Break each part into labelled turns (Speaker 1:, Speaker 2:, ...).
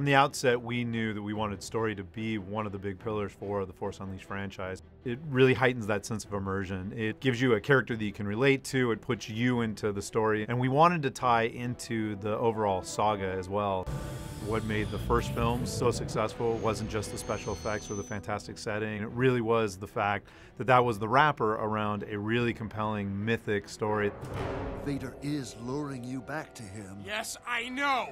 Speaker 1: From the outset, we knew that we wanted story to be one of the big pillars for the Force Unleashed franchise. It really heightens that sense of immersion. It gives you a character that you can relate to, it puts you into the story, and we wanted to tie into the overall saga as well. What made the first film so successful wasn't just the special effects or the fantastic setting. It really was the fact that that was the wrapper around a really compelling, mythic story.
Speaker 2: Vader is luring you back to him.
Speaker 3: Yes, I know!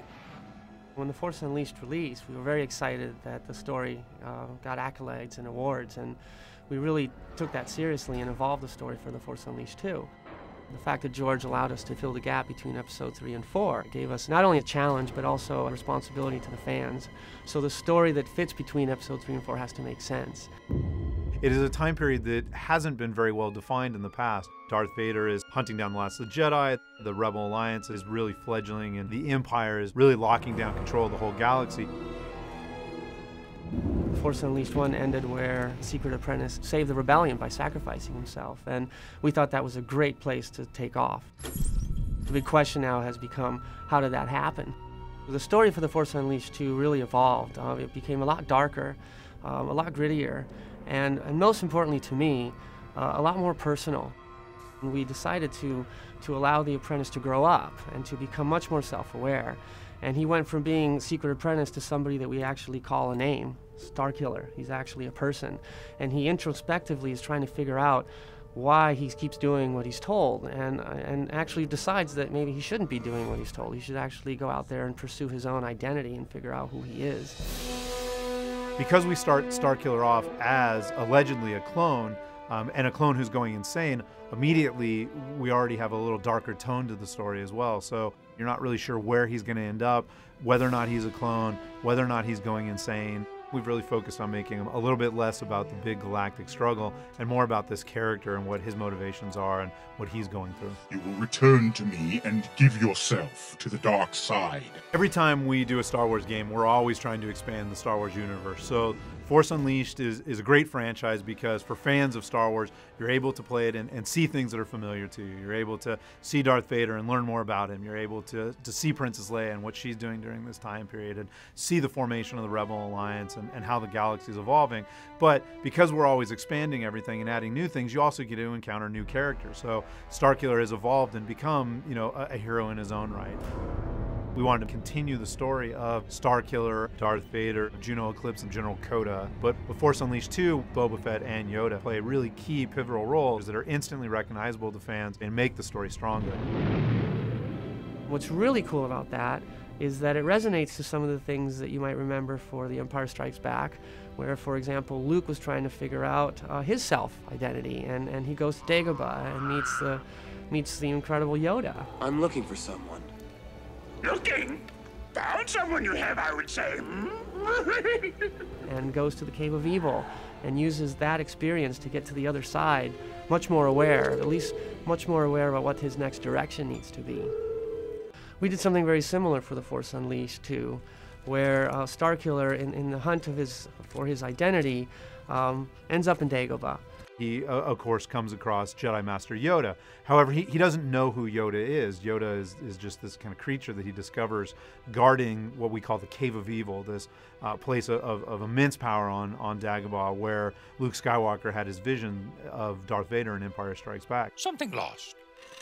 Speaker 4: When The Force Unleashed released, we were very excited that the story got accolades and awards, and we really took that seriously and evolved the story for The Force Unleashed 2. The fact that George allowed us to fill the gap between episode 3 and 4 gave us not only a challenge, but also a responsibility to the fans. So the story that fits between episode 3 and 4 has to make sense.
Speaker 1: It is a time period that hasn't been very well defined in the past. Darth Vader is hunting down the last of the Jedi, the Rebel Alliance is really fledgling, and the Empire is really locking down control of the whole galaxy.
Speaker 4: Force Unleashed 1 ended where Secret Apprentice saved the rebellion by sacrificing himself, and we thought that was a great place to take off. The big question now has become, how did that happen? The story for The Force Unleashed 2 really evolved. It became a lot darker, a lot grittier, and most importantly to me, a lot more personal. And we decided to allow the apprentice to grow up and to become much more self-aware. And he went from being Secret Apprentice to somebody that we actually call a name, Starkiller. He's actually a person. And he introspectively is trying to figure out why he keeps doing what he's told, and actually decides that maybe he shouldn't be doing what he's told. He should actually go out there and pursue his own identity and figure out who he is.
Speaker 1: Because we start Starkiller off as allegedly a clone, and a clone who's going insane, immediately we already have a little darker tone to the story as well. So you're not really sure where he's going to end up, whether or not he's a clone, whether or not he's going insane. We've really focused on making him a little bit less about the big galactic struggle and more about this character and what his motivations are and what he's going through.
Speaker 3: You will return to me and give yourself to the dark side.
Speaker 1: Every time we do a Star Wars game, we're always trying to expand the Star Wars universe. So Force Unleashed is a great franchise because for fans of Star Wars, you're able to play it and see things that are familiar to you. You're able to see Darth Vader and learn more about him. You're able to see Princess Leia and what she's doing during this time period and see the formation of the Rebel Alliance and how the galaxy is evolving. But because we're always expanding everything and adding new things, you also get to encounter new characters. So Starkiller has evolved and become, a hero in his own right. We wanted to continue the story of Starkiller, Darth Vader, Juno Eclipse, and General Kota. But with Force Unleashed 2, Boba Fett and Yoda play really key pivotal roles that are instantly recognizable to fans and make the story stronger.
Speaker 4: What's really cool about that is that it resonates to some of the things that you might remember for The Empire Strikes Back, where, for example, Luke was trying to figure out his self-identity, and he goes to Dagobah and meets the incredible Yoda.
Speaker 5: I'm looking for someone.
Speaker 3: Looking? Found someone you have, I would say.
Speaker 4: And goes to the Cave of Evil and uses that experience to get to the other side, much more aware, at least much more aware about what his next direction needs to be. We did something very similar for The Force Unleashed 2, where Starkiller, in the hunt for his identity, ends up in Dagobah.
Speaker 1: He, of course, comes across Jedi Master Yoda. However, he doesn't know who Yoda is. Yoda is just this kind of creature that he discovers guarding what we call the Cave of Evil, this place of immense power on Dagobah, where Luke Skywalker had his vision of Darth Vader in Empire Strikes Back.
Speaker 6: Something lost.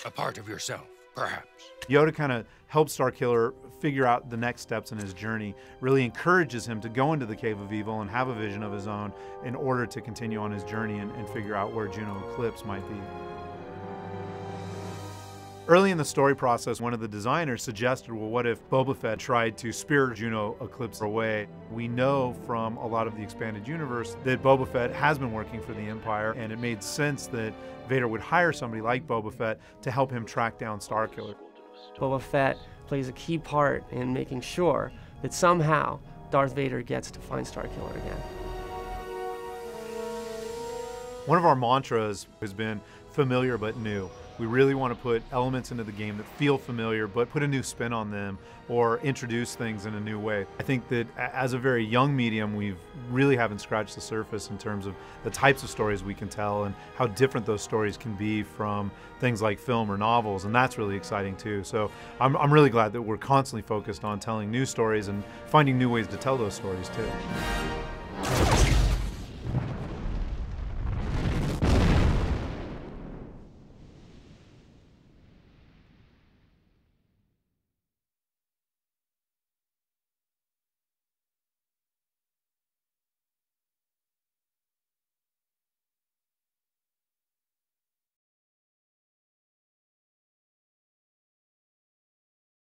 Speaker 6: A part of yourself, perhaps.
Speaker 1: Yoda kind of helps Starkiller figure out the next steps in his journey, really encourages him to go into the Cave of Evil and have a vision of his own in order to continue on his journey and figure out where Juno Eclipse might be. Early in the story process, one of the designers suggested, well, what if Boba Fett tried to spear Juno Eclipse away? We know from a lot of the expanded universe that Boba Fett has been working for the Empire, and it made sense that Vader would hire somebody like Boba Fett to help him track down Starkiller.
Speaker 4: Boba Fett plays a key part in making sure that somehow Darth Vader gets to find Starkiller again.
Speaker 1: One of our mantras has been familiar but new. We really want to put elements into the game that feel familiar, but put a new spin on them or introduce things in a new way. I think that as a very young medium, we really haven't scratched the surface in terms of the types of stories we can tell and how different those stories can be from things like film or novels, and that's really exciting too. So I'm really glad that we're constantly focused on telling new stories and finding new ways to tell those stories too.